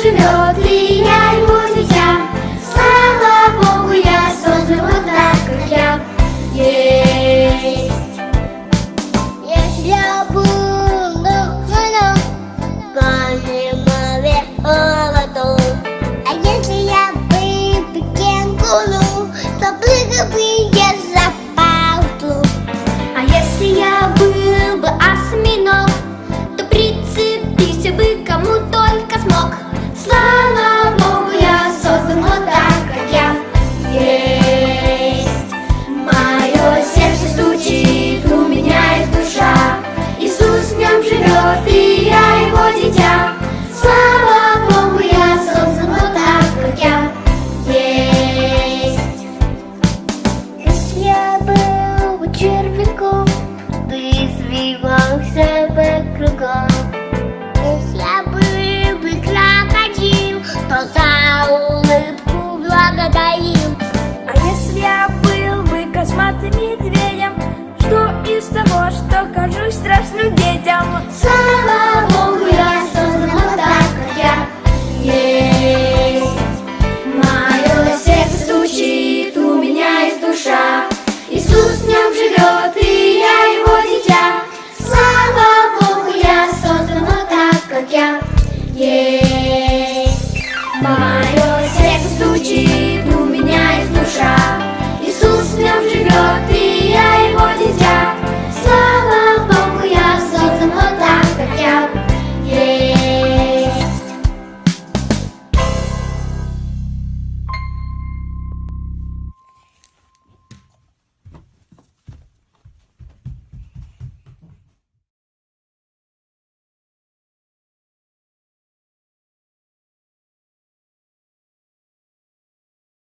живет, и я его дитя. Слава Богу, я создан вот так, как я есть. Если я был духовным, помимо холоду, а если я был пекенкулу, то прыгал бы я за пауту. А если я был бы осьминог, то прицепился бы кому только смог. Слава Богу, я создан вот так, как я есть. Мое сердце стучит, у меня есть душа. Иисус в нем живет, и я его дитя. Слава Богу, я создан вот так, как я есть. Если я был бы червяком, ты извивался бы кругом. Если я был бы крокодил, то за улыбку благодарил. А если я был бы косматым медведем, что из того, что кажусь страшным детям? Слава Богу, я создан вот так, как я есть. Мое сердце стучит, у меня есть душа. Иисус в нем живет, и я его дитя. Слава Богу, я создан вот так, как я есть. Мое